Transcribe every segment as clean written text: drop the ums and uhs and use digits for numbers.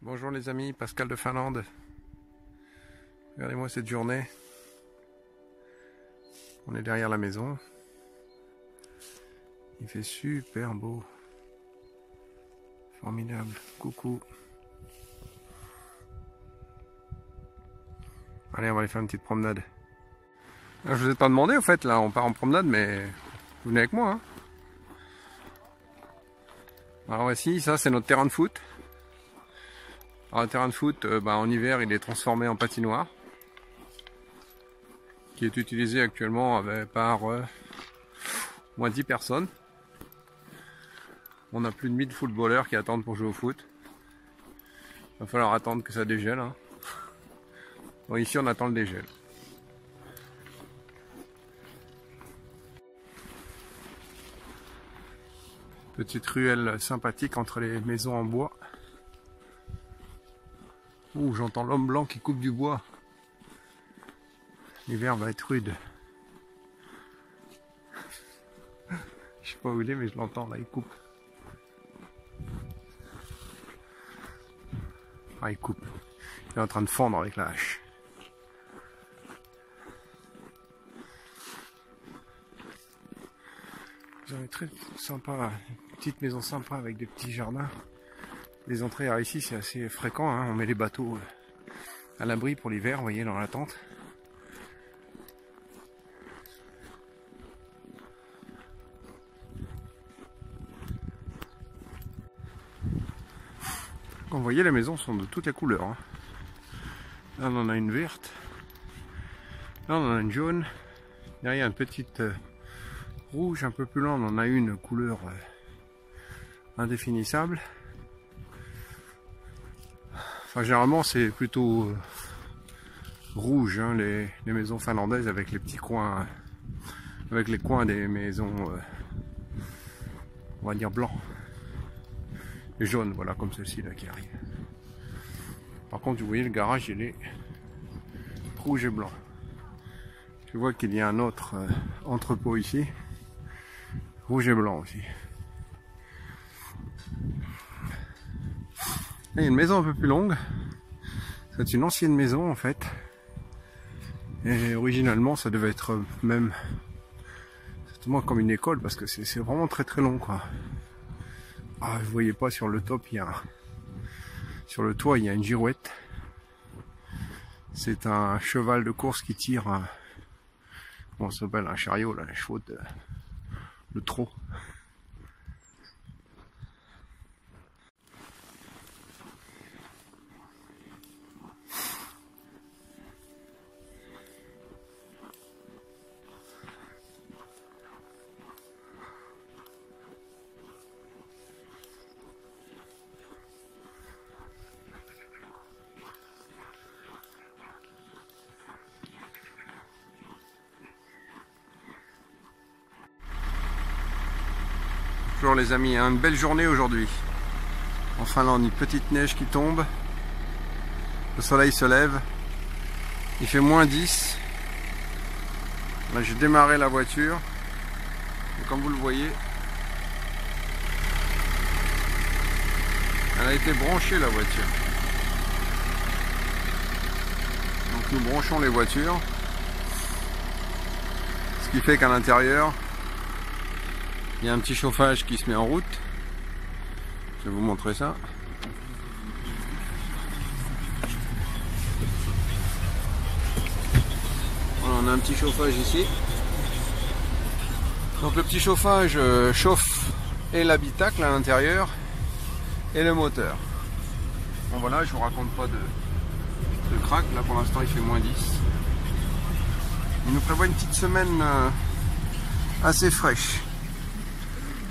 Bonjour les amis, Pascal de Finlande. Regardez-moi cette journée. On est derrière la maison. Il fait super beau. Formidable. Coucou. Allez, on va aller faire une petite promenade. Je vous ai pas demandé au fait, là on part en promenade, mais vous venez avec moi. Hein. Alors voici, ça c'est notre terrain de foot. Alors le terrain de foot, en hiver il est transformé en patinoire. Qui est utilisé actuellement par moins 10 personnes. On a plus de 1000 footballeurs qui attendent pour jouer au foot. Il va falloir attendre que ça dégèle. Hein. Bon, ici on attend le dégel. Petite ruelle sympathique entre les maisons en bois. Ouh, j'entends l'homme blanc qui coupe du bois. L'hiver va être rude. Je sais pas où il est, mais je l'entends là, il coupe. Ah, il coupe. Il est en train de fendre avec la hache. J'en ai très sympa, une petite maison sympa avec des petits jardins. Les entrées ici c'est assez fréquent, hein. On met les bateaux à l'abri pour l'hiver, vous voyez, dans la tente. Comme vous voyez, les maisons sont de toutes les couleurs. Hein. Là on en a une verte, là on en a une jaune, derrière une petite rouge, un peu plus loin on en a une couleur indéfinissable. Enfin, généralement c'est plutôt rouge, hein, les maisons finlandaises avec les petits coins, avec les coins des maisons, on va dire blancs. Et jaune, voilà, comme celle-ci là qui arrive. Par contre, vous voyez, le garage il est rouge et blanc. Je vois qu'il y a un autre entrepôt ici, rouge et blanc aussi. Il y a une maison un peu plus longue. C'est une ancienne maison en fait. Et originalement ça devait être même certainement comme une école parce que c'est vraiment très très long quoi. Ah, vous voyez pas sur le top, il y a sur le toit il y a une girouette. C'est un cheval de course qui tire un, comment ça s'appelle, un chariot là, les chevaux de le trot. Bonjour les amis, une belle journée aujourd'hui. En Finlande, une petite neige qui tombe. Le soleil se lève. Il fait moins 10. Là, j'ai démarré la voiture. Et comme vous le voyez, elle a été branchée la voiture. Donc nous branchons les voitures. Ce qui fait qu'à l'intérieur, il y a un petit chauffage qui se met en route. Je vais vous montrer ça. Voilà, on a un petit chauffage ici. Donc le petit chauffage chauffe et l'habitacle à l'intérieur et le moteur. Bon voilà, je vous raconte pas de crack. Là pour l'instant il fait moins 10. Il nous prévoit une petite semaine assez fraîche.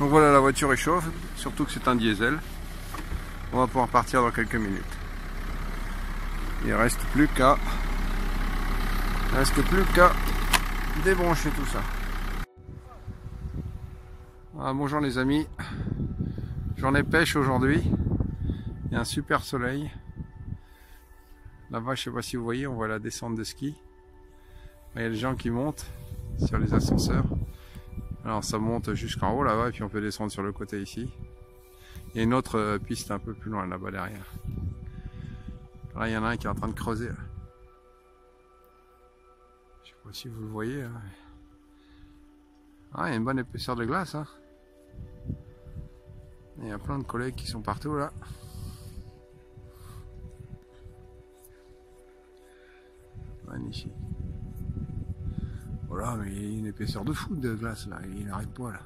Donc voilà, la voiture est chaude, surtout que c'est un diesel. On va pouvoir partir dans quelques minutes. Il reste plus qu'à débrancher tout ça. Ah, bonjour les amis, journée pêche aujourd'hui. Il y a un super soleil. Là-bas, je sais pas si vous voyez, on voit la descente de ski. Il y a des gens qui montent sur les ascenseurs. Alors ça monte jusqu'en haut là-bas et puis on peut descendre sur le côté ici. Il y a une autre piste un peu plus loin là-bas derrière. Là, il y en a un qui est en train de creuser. Là. Je sais pas si vous le voyez. Là. Ah, il y a une bonne épaisseur de glace. Hein. Il y a plein de collègues qui sont partout là. Magnifique. Voilà, mais il y a une épaisseur de fou de glace là. Il n'arrête pas là.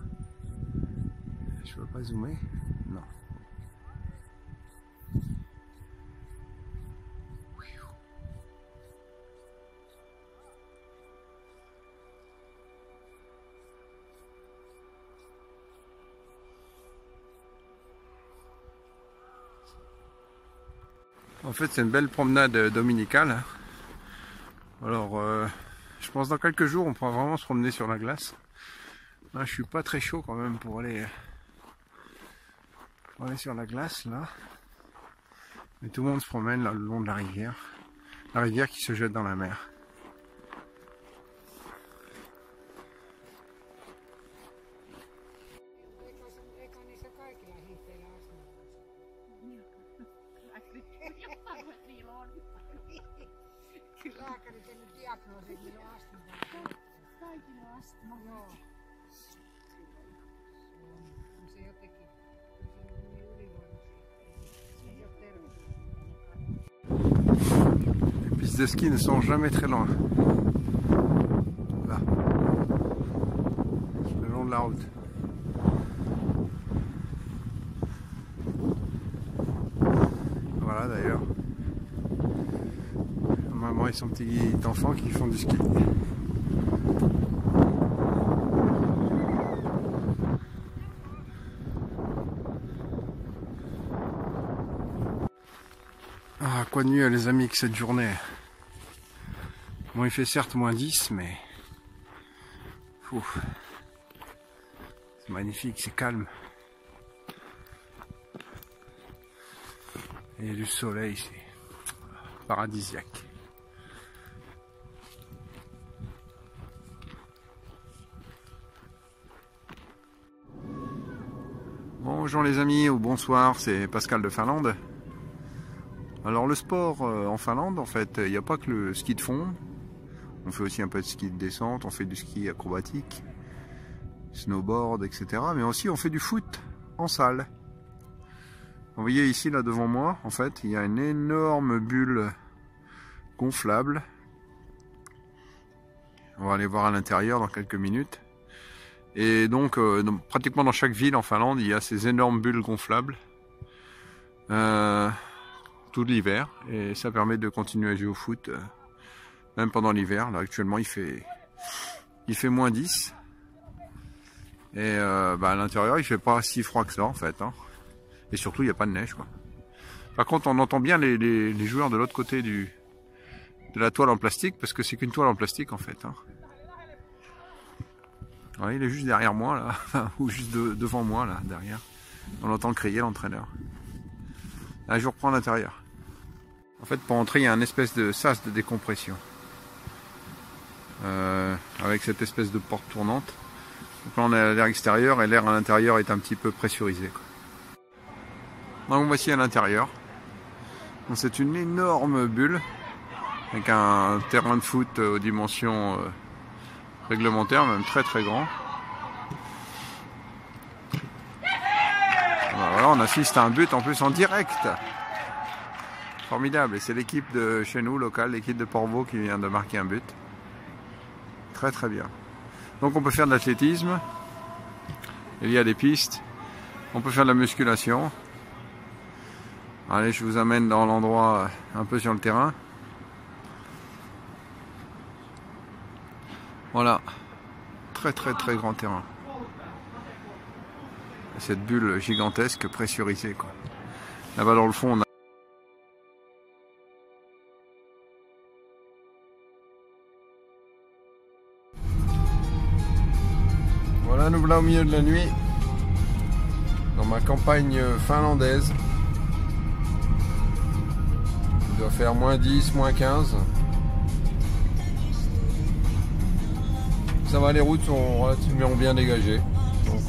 Je peux pas zoomer. Non. En fait, c'est une belle promenade dominicale. Alors, je pense dans quelques jours, on pourra vraiment se promener sur la glace. Là, je suis pas très chaud quand même pour aller sur la glace là. Mais tout le monde se promène là le long de la rivière qui se jette dans la mer. Lääkäri tehnyt diagnoosin, niin on astma. Kaikilla on astma. Joo. Se jotenkin, se on niin ylivoimaisesti. Se ei ole terveydellinen. Les pistes de ski ne sont jamais très loin. Là. Le long de la route. Voilà d'ailleurs. Maman et son petit enfant qui font du ski. Ah, quoi de mieux les amis que cette journée. Bon, il fait certes moins 10, mais c'est magnifique, c'est calme. Et il y a du soleil, c'est paradisiaque. Bonjour les amis, ou bonsoir, c'est Pascal de Finlande. Alors le sport en Finlande, en fait, il n'y a pas que le ski de fond. On fait aussi un peu de ski de descente, on fait du ski acrobatique, snowboard, etc. Mais aussi on fait du foot en salle. Vous voyez ici, là devant moi, en fait, il y a une énorme bulle gonflable. On va aller voir à l'intérieur dans quelques minutes. Et donc, pratiquement dans chaque ville en Finlande, il y a ces énormes bulles gonflables tout l'hiver. Et ça permet de continuer à jouer au foot, même pendant l'hiver. Là, actuellement, il fait moins 10. Et à l'intérieur, il fait pas si froid que ça, en fait. Hein. Et surtout, il n'y a pas de neige, quoi. Par contre, on entend bien les joueurs de l'autre côté de la toile en plastique, parce que c'est qu'une toile en plastique, en fait. Hein. Ouais, il est juste derrière moi là, ou juste devant moi là, derrière. On entend crier l'entraîneur. Là, je reprends l'intérieur. En fait, pour entrer, il y a un espèce de sas de décompression. Avec cette espèce de porte tournante. Donc là, on est à l'air extérieur et l'air à l'intérieur est un petit peu pressurisé, quoi. Donc voici à l'intérieur. C'est une énorme bulle avec un terrain de foot aux dimensions réglementaire, même très très grand. Voilà, on assiste à un but en plus en direct. Formidable, et c'est l'équipe de chez nous, locale, l'équipe de Porvoo qui vient de marquer un but. Très très bien. Donc on peut faire de l'athlétisme, il y a des pistes, on peut faire de la musculation. Allez, je vous amène dans l'endroit un peu sur le terrain. Voilà, très très très grand terrain. Cette bulle gigantesque pressurisée, quoi. Là-bas dans le fond, on a... Voilà, nous voilà au milieu de la nuit, dans ma campagne finlandaise. Il doit faire moins 10, moins 15. Ça va, les routes sont relativement bien dégagées, donc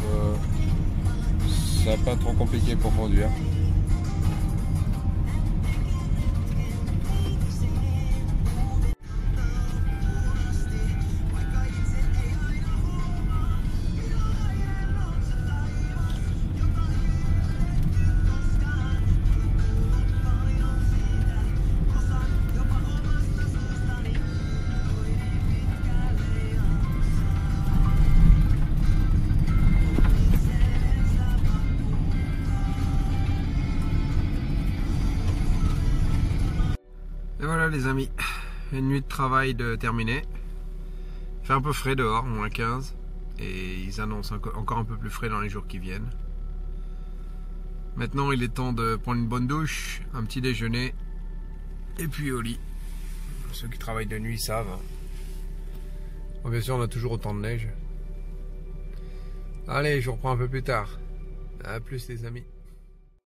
ça n'est pas trop compliqué pour conduire. Voilà les amis, une nuit de travail terminée. Il fait un peu frais dehors, moins 15. Et ils annoncent encore un peu plus frais dans les jours qui viennent. Maintenant il est temps de prendre une bonne douche, un petit déjeuner. Et puis au lit. Ceux qui travaillent de nuit savent. Bon, bien sûr on a toujours autant de neige. Allez, je vous reprends un peu plus tard. À plus les amis.